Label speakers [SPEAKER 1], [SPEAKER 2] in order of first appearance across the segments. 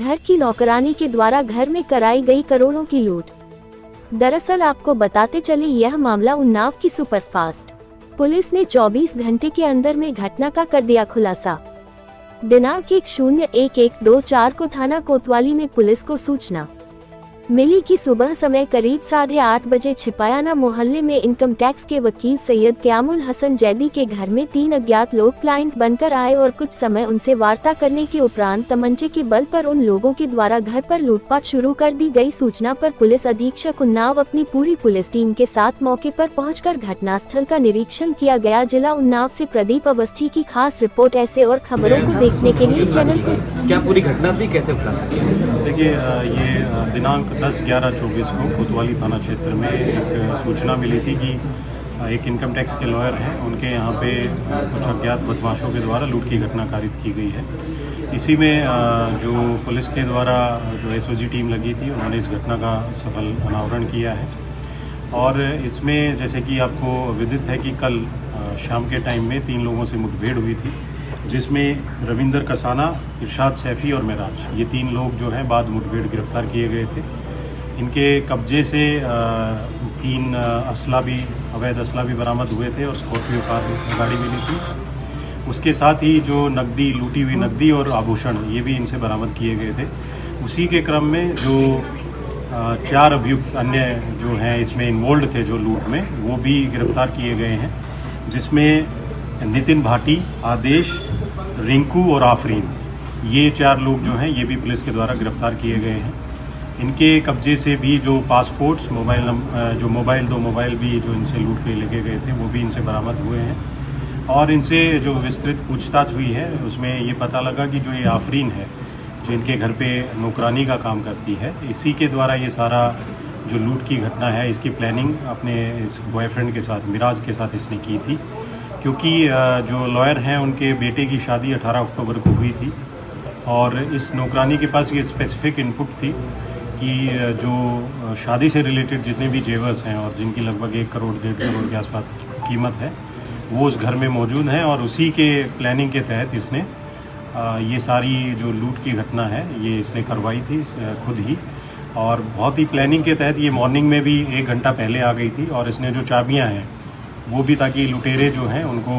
[SPEAKER 1] घर की नौकरानी के द्वारा घर में कराई गई करोड़ों की लूट। दरअसल आपको बताते चले यह मामला उन्नाव की सुपरफास्ट पुलिस ने 24 घंटे के अंदर में घटना का कर दिया खुलासा। दिनांक 1/01/2024 को थाना कोतवाली में पुलिस को सूचना मिली कि सुबह समय करीब 8:30 बजे छिपायाना मोहल्ले में इनकम टैक्स के वकील सैयद क्यामुल हसन जैदी के घर में 3 अज्ञात लोग क्लाइंट बनकर आए और कुछ समय उनसे वार्ता करने के उपरांत तमंचे के बल पर उन लोगों के द्वारा घर पर लूटपाट शुरू कर दी गई। सूचना पर पुलिस अधीक्षक उन्नाव अपनी पूरी पुलिस टीम के साथ मौके पर पहुंचकर घटनास्थल का निरीक्षण किया गया। जिला उन्नाव से प्रदीप अवस्थी की खास रिपोर्ट। ऐसे और खबरों को देखने के लिए चैनल को
[SPEAKER 2] क्या पूरी घटना थी, कैसे बता सकते हैं?
[SPEAKER 3] देखिए, ये दिनांक 10/11/24 को कोतवाली थाना क्षेत्र में एक सूचना मिली थी कि एक इनकम टैक्स के लॉयर हैं, उनके यहाँ पे कुछ अज्ञात बदमाशों के द्वारा लूट की घटना कारित की गई है। इसी में जो पुलिस के द्वारा जो एसओजी टीम लगी थी, उन्होंने इस घटना का सफल अनावरण किया है। और इसमें जैसे कि आपको विदित है कि कल शाम के टाइम में 3 लोगों से मुठभेड़ हुई थी, जिसमें रविंदर कसाना, इरशाद सैफी और मेराज, ये 3 लोग जो हैं बाद मुठभेड़ गिरफ्तार किए गए थे। इनके कब्जे से 3 अवैध असला भी बरामद हुए थे और स्कॉर्पियो कार गाड़ी मिली थी। उसके साथ ही जो नकदी, लूटी हुई नकदी और आभूषण, ये भी इनसे बरामद किए गए थे। उसी के क्रम में जो 4 अभियुक्त अन्य जो हैं इसमें इन्वॉल्व थे जो लूट में, वो भी गिरफ्तार किए गए हैं, जिसमें नितिन भाटी, आदेश, रिंकू और आफरीन, ये 4 लोग जो हैं ये भी पुलिस के द्वारा गिरफ्तार किए गए हैं। इनके कब्जे से भी जो पासपोर्ट्स, दो मोबाइल भी जो इनसे लूट के लेके गए थे, वो भी इनसे बरामद हुए हैं। और इनसे जो विस्तृत पूछताछ हुई है, उसमें ये पता लगा कि जो ये आफरीन है, जो इनके घर पे नौकरानी का काम करती है, इसी के द्वारा ये सारा जो लूट की घटना है, इसकी प्लानिंग अपने इस बॉयफ्रेंड के साथ, मिराज के साथ इसने की थी। क्योंकि जो लॉयर हैं, उनके बेटे की शादी 18 अक्टूबर को हुई थी और इस नौकरानी के पास ये स्पेसिफिक इनपुट थी कि जो शादी से रिलेटेड जितने भी जेवर्स हैं और जिनकी लगभग 1 करोड़ 1.5 करोड़ के आसपास कीमत है, वो उस घर में मौजूद हैं। और उसी के प्लानिंग के तहत इसने ये सारी जो लूट की घटना है, ये इसने करवाई थी खुद ही। और बहुत ही प्लानिंग के तहत ये मॉर्निंग में भी 1 घंटा पहले आ गई थी और इसने जो चाबियाँ हैं वो भी, ताकि लुटेरे जो हैं उनको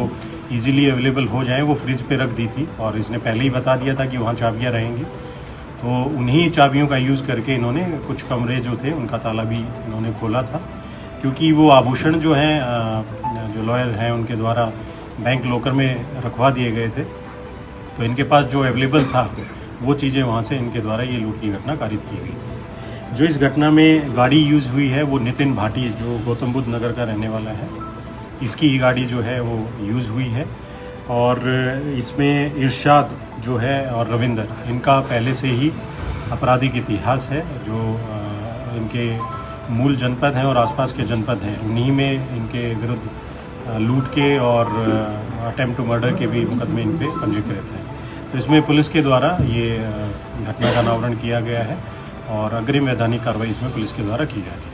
[SPEAKER 3] इजीली अवेलेबल हो जाएं, वो फ्रिज पे रख दी थी। और इसने पहले ही बता दिया था कि वहाँ चाबियाँ रहेंगी, तो उन्हीं चाबियों का यूज़ करके इन्होंने कुछ कमरे जो थे उनका ताला भी इन्होंने खोला था। क्योंकि वो आभूषण जो हैं, जो लॉयर हैं, उनके द्वारा बैंक लॉकर में रखवा दिए गए थे, तो इनके पास जो अवेलेबल था वो चीज़ें वहाँ से इनके द्वारा ये लूट की घटना कारित की गई। जो इस घटना में गाड़ी यूज़ हुई है वो नितिन भाटी, जो गौतम बुद्ध नगर का रहने वाला है, इसकी ही गाड़ी जो है वो यूज़ हुई है। और इसमें इरशाद जो है और रविंदर, इनका पहले से ही आपराधिक इतिहास है। जो इनके मूल जनपद हैं और आसपास के जनपद हैं, उन्हीं में इनके विरुद्ध लूट के और अटेम्प्ट टू मर्डर के भी मुकदमे इन पे पंजीकृत हैं। तो इसमें पुलिस के द्वारा ये घटना का अनावरण किया गया है और अग्रिम वैधानिक कार्रवाई इसमें पुलिस के द्वारा की जा रही है।